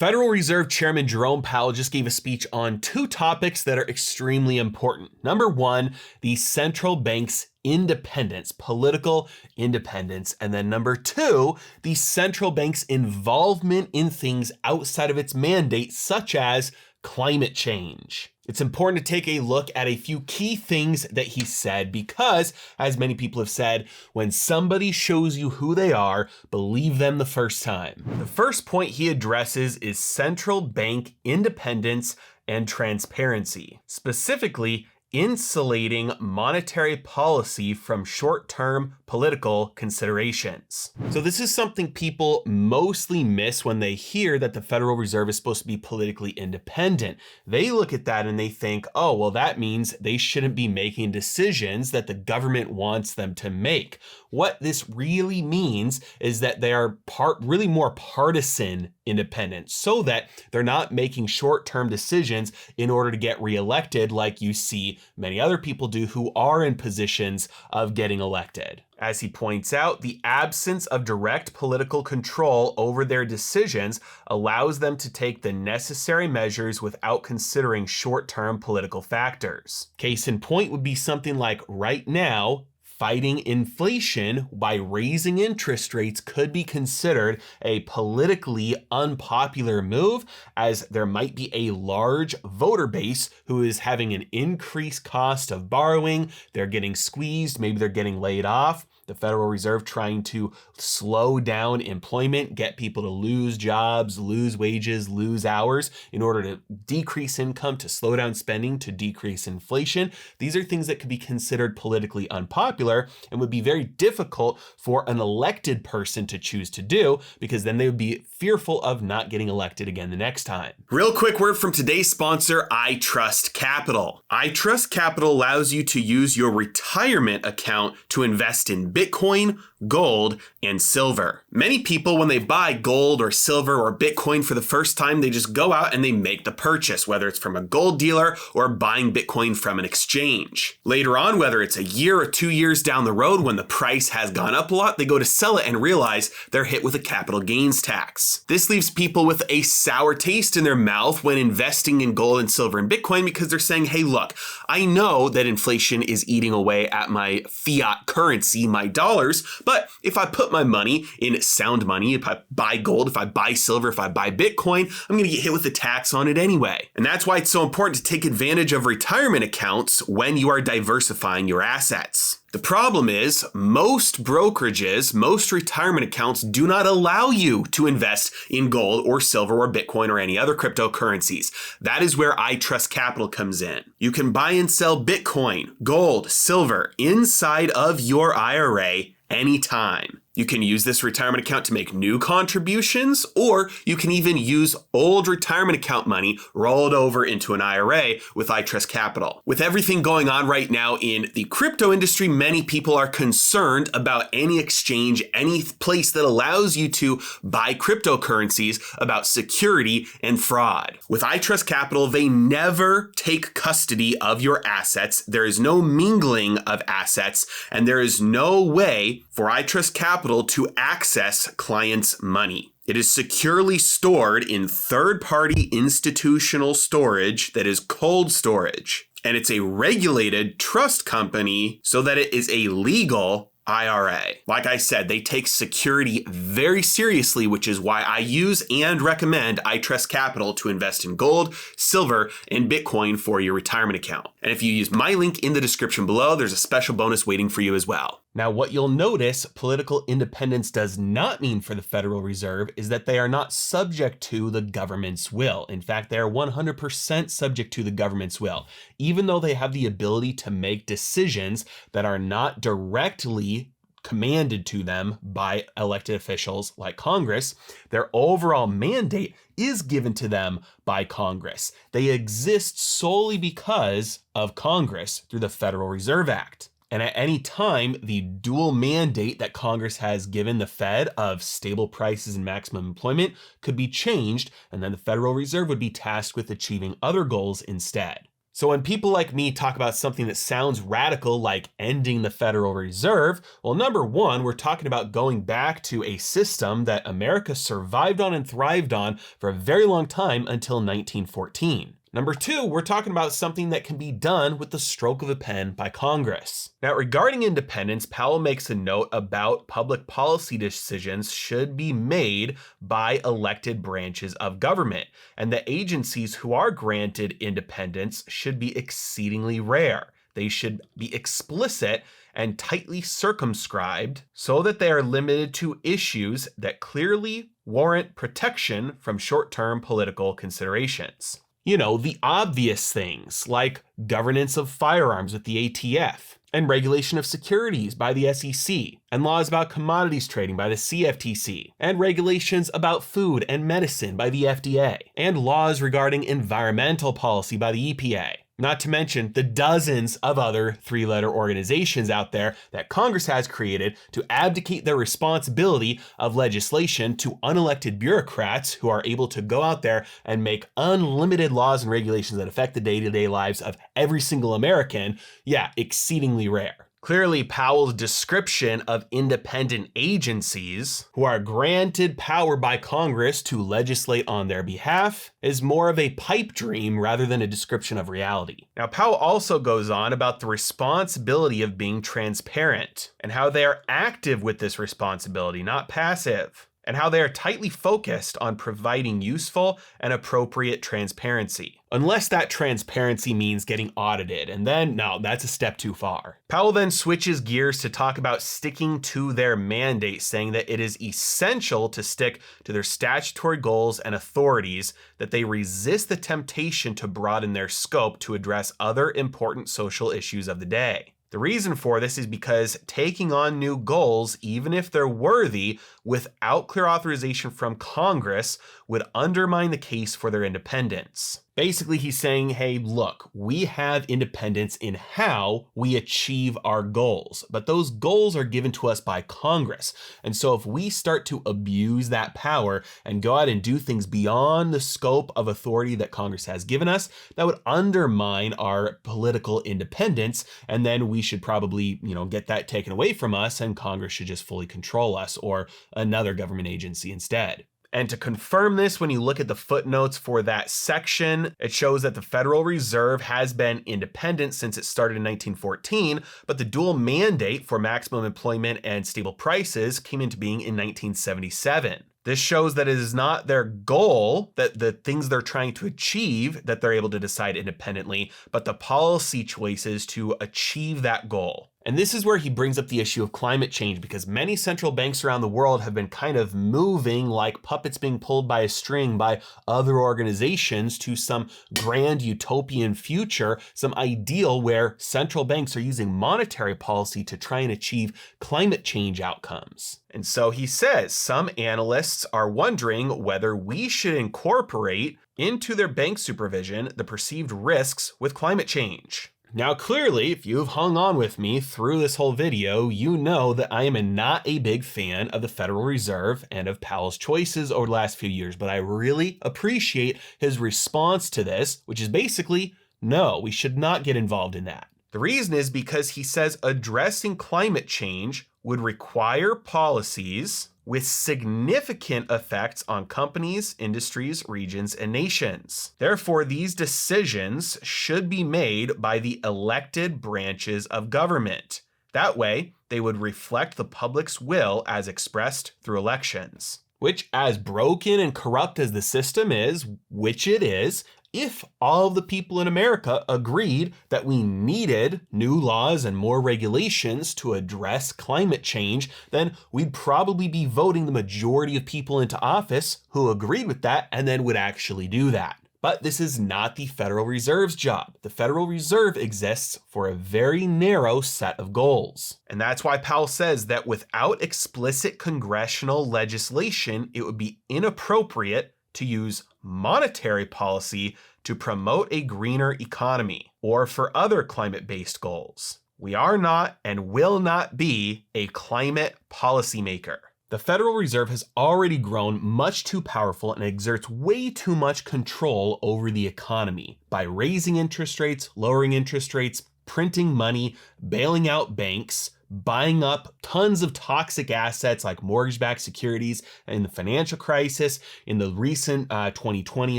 Federal Reserve Chairman Jerome Powell just gave a speech on two topics that are extremely important. Number one, the central bank's independence, political independence. And then number two, the central bank's involvement in things outside of its mandate, such as climate change. It's important to take a look at a few key things that he said because, as many people have said, when somebody shows you who they are, believe them the first time. The first point he addresses is central bank independence and transparency, specifically insulating monetary policy from short-term political considerations. So this is something people mostly miss when they hear that the Federal Reserve is supposed to be politically independent. They look at that and they think, oh, well, that means they shouldn't be making decisions that the government wants them to make. What this really means is that they are really more partisan independent, so that they're not making short-term decisions in order to get reelected like you see many other people do who are in positions of getting elected. As he points out, the absence of direct political control over their decisions allows them to take the necessary measures without considering short-term political factors. Case in point would be something like right now, fighting inflation by raising interest rates could be considered a politically unpopular move, as there might be a large voter base who is having an increased cost of borrowing. They're getting squeezed, maybe they're getting laid off. The Federal Reserve trying to slow down employment, get people to lose jobs, lose wages, lose hours in order to decrease income, to slow down spending, to decrease inflation. These are things that could be considered politically unpopular and would be very difficult for an elected person to choose to do, because then they would be fearful of not getting elected again the next time. Real quick word from today's sponsor, iTrustCapital. iTrustCapital allows you to use your retirement account to invest in Bitcoin, gold, and silver. Many people, when they buy gold or silver or Bitcoin for the first time, they just go out and they make the purchase, whether it's from a gold dealer or buying Bitcoin from an exchange. Later on, whether it's a year or 2 years down the road, when the price has gone up a lot, they go to sell it and realize they're hit with a capital gains tax. This leaves people with a sour taste in their mouth when investing in gold and silver and Bitcoin, because they're saying, hey, look, I know that inflation is eating away at my fiat currency, my dollars, but if I put my money in sound money, if I buy gold, if I buy silver, if I buy Bitcoin, I'm going to get hit with a tax on it anyway. And that's why it's so important to take advantage of retirement accounts when you are diversifying your assets. The problem is most brokerages, most retirement accounts do not allow you to invest in gold or silver or Bitcoin or any other cryptocurrencies. That is where iTrustCapital comes in. You can buy and sell Bitcoin, gold, silver inside of your IRA anytime. You can use this retirement account to make new contributions, or you can even use old retirement account money rolled over into an IRA with iTrustCapital. With everything going on right now in the crypto industry, many people are concerned about any exchange, any place that allows you to buy cryptocurrencies, about security and fraud. With iTrustCapital, they never take custody of your assets. There is no mingling of assets, and there is no way for iTrustCapital to access clients' money. It is securely stored in third-party institutional storage that is cold storage. And it's a regulated trust company so that it is a legal IRA. Like I said, they take security very seriously, which is why I use and recommend iTrustCapital to invest in gold, silver, and Bitcoin for your retirement account. And if you use my link in the description below, there's a special bonus waiting for you as well. Now, what you'll notice political independence does not mean for the Federal Reserve is that they are not subject to the government's will. In fact, they are 100% subject to the government's will, even though they have the ability to make decisions that are not directly commanded to them by elected officials like Congress. Their overall mandate is given to them by Congress. They exist solely because of Congress through the Federal Reserve Act. And at any time, the dual mandate that Congress has given the Fed of stable prices and maximum employment could be changed, and then the Federal Reserve would be tasked with achieving other goals instead. So when people like me talk about something that sounds radical like ending the Federal Reserve, well, number one, we're talking about going back to a system that America survived on and thrived on for a very long time until 1914. Number two, we're talking about something that can be done with the stroke of a pen by Congress. Now, regarding independence, Powell makes a note about public policy decisions should be made by elected branches of government, and the agencies who are granted independence should be exceedingly rare. They should be explicit and tightly circumscribed so that they are limited to issues that clearly warrant protection from short-term political considerations. You know, the obvious things like governance of firearms with the ATF, and regulation of securities by the SEC, and laws about commodities trading by the CFTC, and regulations about food and medicine by the FDA, and laws regarding environmental policy by the EPA. Not to mention the dozens of other three-letter organizations out there that Congress has created to abdicate their responsibility of legislation to unelected bureaucrats who are able to go out there and make unlimited laws and regulations that affect the day-to-day lives of every single American. Yeah, exceedingly rare. Clearly, Powell's description of independent agencies who are granted power by Congress to legislate on their behalf is more of a pipe dream rather than a description of reality. Now, Powell also goes on about the responsibility of being transparent and how they are active with this responsibility, not passive, and how they are tightly focused on providing useful and appropriate transparency. Unless that transparency means getting audited, and then, no, that's a step too far. Powell then switches gears to talk about sticking to their mandate, saying that it is essential to stick to their statutory goals and authorities, that they resist the temptation to broaden their scope to address other important social issues of the day. The reason for this is because taking on new goals, even if they're worthy, without clear authorization from Congress, would undermine the case for their independence. Basically, he's saying, hey, look, we have independence in how we achieve our goals, but those goals are given to us by Congress. And so if we start to abuse that power and go out and do things beyond the scope of authority that Congress has given us, that would undermine our political independence. And then we should probably, get that taken away from us, and Congress should just fully control us, or another government agency instead. And to confirm this, when you look at the footnotes for that section, it shows that the Federal Reserve has been independent since it started in 1914, but the dual mandate for maximum employment and stable prices came into being in 1977. This shows that it is not their goal, that the things they're trying to achieve, that they're able to decide independently, but the policy choices to achieve that goal. And this is where he brings up the issue of climate change, because many central banks around the world have been kind of moving like puppets being pulled by a string by other organizations to some grand utopian future, some ideal where central banks are using monetary policy to try and achieve climate change outcomes. And so he says some analysts are wondering whether we should incorporate into their bank supervision the perceived risks with climate change. Now, clearly, if you've hung on with me through this whole video, you know that I am not a big fan of the Federal Reserve and of Powell's choices over the last few years, but I really appreciate his response to this, which is basically, no, we should not get involved in that. The reason is because he says addressing climate change would require policies with significant effects on companies, industries, regions, and nations. Therefore, these decisions should be made by the elected branches of government. That way, they would reflect the public's will as expressed through elections. Which, as broken and corrupt as the system is, which it is, if all of the people in America agreed that we needed new laws and more regulations to address climate change, then we'd probably be voting the majority of people into office who agreed with that and then would actually do that. But this is not the Federal Reserve's job. The Federal Reserve exists for a very narrow set of goals. And that's why Powell says that without explicit congressional legislation, it would be inappropriate to use monetary policy to promote a greener economy or for other climate-based goals. We are not and will not be a climate policymaker. The Federal Reserve has already grown much too powerful and exerts way too much control over the economy by raising interest rates, lowering interest rates, printing money, bailing out banks, buying up tons of toxic assets like mortgage-backed securities in the financial crisis, in the recent 2020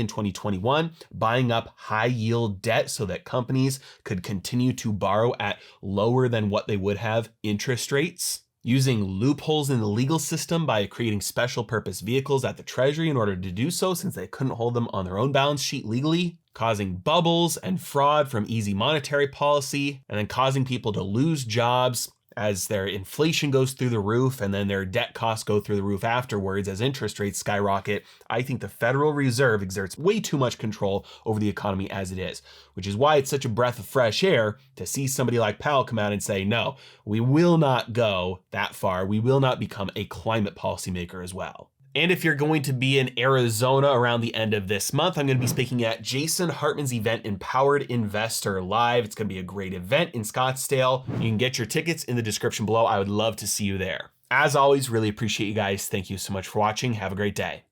and 2021, buying up high-yield debt so that companies could continue to borrow at lower than what they would have interest rates, using loopholes in the legal system by creating special purpose vehicles at the Treasury in order to do so since they couldn't hold them on their own balance sheet legally, causing bubbles and fraud from easy monetary policy, and then causing people to lose jobs as their inflation goes through the roof and then their debt costs go through the roof afterwards as interest rates skyrocket. I think the Federal Reserve exerts way too much control over the economy as it is, which is why it's such a breath of fresh air to see somebody like Powell come out and say, no, we will not go that far. We will not become a climate policymaker as well. And if you're going to be in Arizona around the end of this month, I'm going to be speaking at Jason Hartman's event, Empowered Investor Live. It's going to be a great event in Scottsdale. You can get your tickets in the description below. I would love to see you there. As always, really appreciate you guys. Thank you so much for watching. Have a great day.